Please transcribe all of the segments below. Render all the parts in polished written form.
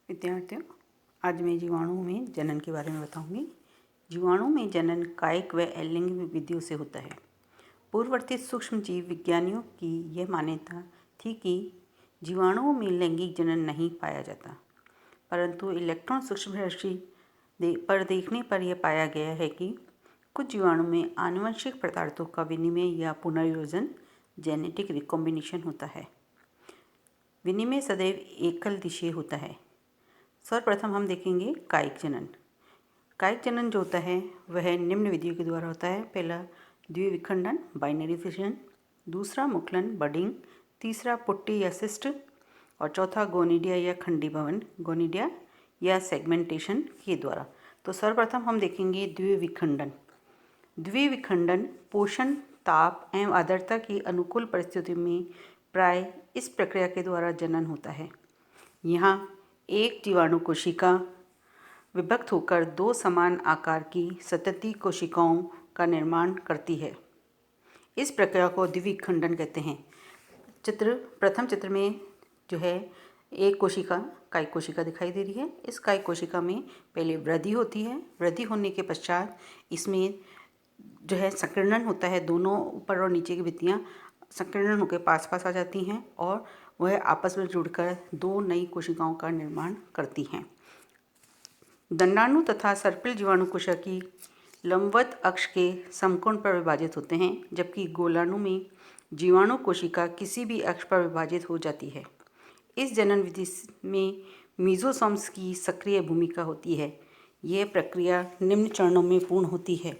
विद्यार्थियों, आज मैं जीवाणुओं में जनन के बारे में बताऊंगी। जीवाणु में जनन कायिक व अलिंग विधियों से होता है। पूर्ववर्ती सूक्ष्म जीव विज्ञानियों की यह मान्यता थी कि जीवाणुओं में लैंगिक जनन नहीं पाया जाता, परंतु इलेक्ट्रॉन सूक्ष्मदर्शी पर देखने पर यह पाया गया है कि कुछ जीवाणु में आनुवंशिक पदार्थों का विनिमय या पुनर्योजन जेनेटिक रिकॉम्बिनेशन होता है। विनिमय सदैव एकल दिशीय होता है। सर्वप्रथम हम देखेंगे कायिक जनन। कायिक जनन जो होता है वह निम्न विधियों के द्वारा होता है। पहला द्विविखंडन बाइनरी फिशन, दूसरा मुकुलन बडिंग, तीसरा पुट्टी या सिस्ट और चौथा गोनिडिया या खंडी भवन गोनिडिया या सेगमेंटेशन के द्वारा। तो सर्वप्रथम हम देखेंगे द्विविखंडन। द्विविखंडन पोषण, ताप एवं आर्द्रता की अनुकूल परिस्थितियों में प्राय इस प्रक्रिया के द्वारा जनन होता है। यहाँ एक जीवाणु कोशिका विभक्त होकर दो समान आकार की सतती कोशिकाओं का निर्माण करती है। इस प्रक्रिया को द्विविखंडन कहते हैं। प्रथम चित्र में जो है एक कोशिका कायिक कोशिका दिखाई दे रही है। इस कायिक कोशिका में पहले वृद्धि होती है। वृद्धि होने के पश्चात इसमें जो है संकीर्णन होता है। दोनों ऊपर और नीचे की भित्तियाँ संकीर्णन होकर पास पास आ जाती हैं और वह आपस में जुड़कर दो नई कोशिकाओं का निर्माण करती हैं। दंडाणु तथा सर्पिल जीवाणु कोशिकी लंबवत अक्ष के समकोण पर विभाजित होते हैं, जबकि गोलाणु में जीवाणु कोशिका किसी भी अक्ष पर विभाजित हो जाती है। इस जनन विधि में मीजोसोम्स की सक्रिय भूमिका होती है। यह प्रक्रिया निम्न चरणों में पूर्ण होती है।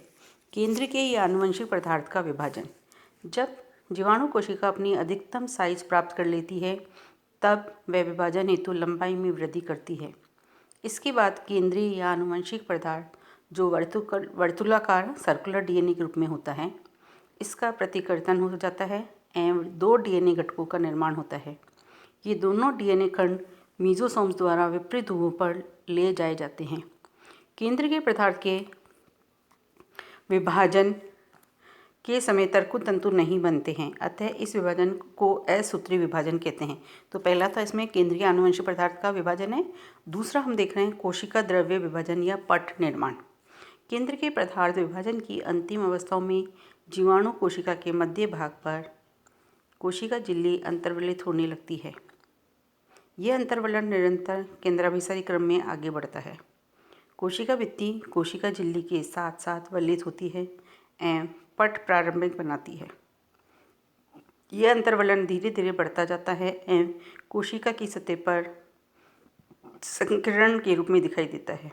केंद्र के या आनुवंशिक पदार्थ का विभाजन। जब जीवाणु कोशिका अपनी अधिकतम साइज प्राप्त कर लेती है तब वह विभाजन हेतु लंबाई में वृद्धि करती है। इसके बाद केंद्रीय या आनुवंशिक पदार्थ जो वर्तुलाकार सर्कुलर डीएनए के रूप में होता है, इसका प्रतिकर्तन हो जाता है एवं दो डीएनए घटकों का निर्माण होता है। ये दोनों डीएनए खंड मीजोसोम्स द्वारा विपरीत ध्रुवों पर ले जाए जाते हैं। केंद्र के पदार्थ के विभाजन के समय तंतु नहीं बनते हैं, अतः इस विभाजन को असूत्री विभाजन कहते हैं। तो पहला था इसमें केंद्रीय आनुवंशिक पदार्थ का विभाजन है। दूसरा हम देख रहे हैं कोशिका द्रव्य विभाजन या पट निर्माण। केंद्र के पदार्थ विभाजन की अंतिम अवस्थाओं में जीवाणु कोशिका के मध्य भाग पर कोशिका झिल्ली अंतर्वलित होने लगती है। यह अंतर्वलन निरंतर केंद्राभिसरी क्रम में आगे बढ़ता है। कोशिका भित्ति कोशिका झिल्ली के साथ साथ वलित होती है एवं पट प्रारंभिक बनाती है। यह अंतर्वलन धीरे धीरे बढ़ता जाता है एवं कोशिका की सतह पर संकीर्ण के रूप में दिखाई देता है।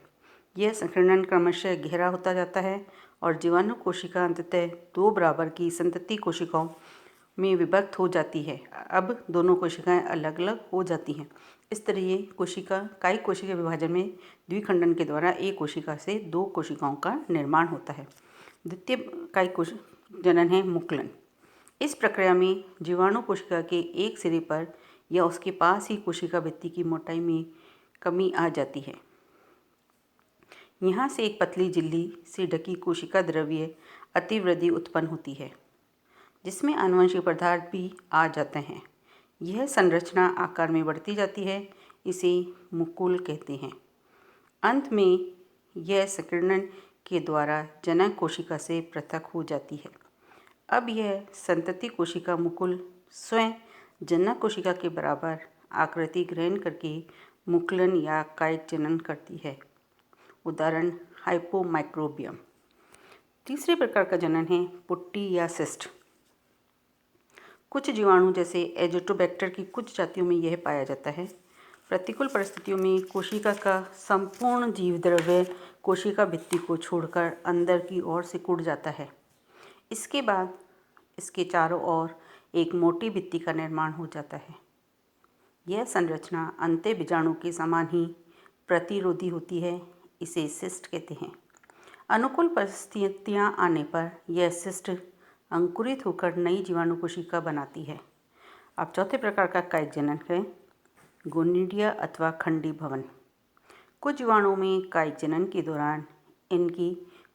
यह संकीर्णन क्रमशः गहरा होता जाता है और जीवाणु कोशिका अंततः दो बराबर की संतति कोशिकाओं में विभक्त हो जाती है। अब दोनों कोशिकाएं अलग अलग हो जाती हैं। इस तरह कायिक कोशिका विभाजन में द्विखंडन के द्वारा एक कोशिका से दो कोशिकाओं का निर्माण होता है। द्वितीय कायिक जनन है मुकुलन। इस प्रक्रिया में जीवाणु कोशिका के एक सिरे पर या उसके पास ही कोशिका भित्ति की मोटाई में कमी आ जाती है। यहाँ से एक पतली झिल्ली से ढकी कोशिका द्रव्य अतिवृद्धि उत्पन्न होती है, जिसमें आनुवंशिक पदार्थ भी आ जाते हैं। यह संरचना आकार में बढ़ती जाती है, इसे मुकुल कहते हैं। अंत में यह संकीर्णन के द्वारा जनक कोशिका से पृथक हो जाती है। अब यह संतति कोशिका मुकुल स्वयं जनक कोशिका के बराबर आकृति ग्रहण करके मुकुलन या कायिक जनन करती है। उदाहरण हाइपोमाइक्रोबियम। तीसरे प्रकार का जनन है पुट्टी या सिस्ट। कुछ जीवाणु जैसे एजोटोबैक्टर की कुछ जातियों में यह पाया जाता है। प्रतिकूल परिस्थितियों में कोशिका का संपूर्ण जीव द्रव्य कोशिका भित्ति को छोड़कर अंदर की ओर सिकुड़ जाता है। इसके बाद इसके चारों ओर एक मोटी भित्ति का निर्माण हो जाता है। यह संरचना अंत्य बीजाणु के समान ही प्रतिरोधी होती है। इसे सिस्ट कहते हैं। अनुकूल परिस्थितियाँ आने पर यह सिस्ट अंकुरित होकर नई जीवाणु कोशिका बनाती है। अब चौथे प्रकार का कायिक जनन है गोनिडिया अथवा खंडी भवन। कुछ जीवाणुओं में कायिक जनन के दौरान इनकी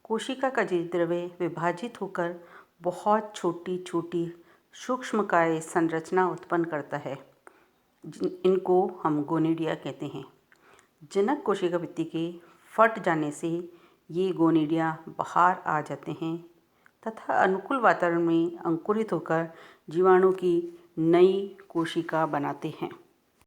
कोशिका का जीव द्रव्य विभाजित होकर बहुत छोटी छोटी सूक्ष्मकाय संरचना उत्पन्न करता है। इनको हम गोनिडिया कहते हैं। जनक कोशिका भित्ति के फट जाने से ये गोनिडिया बाहर आ जाते हैं तथा अनुकूल वातावरण में अंकुरित होकर जीवाणु की नई कोशिका बनाते हैं।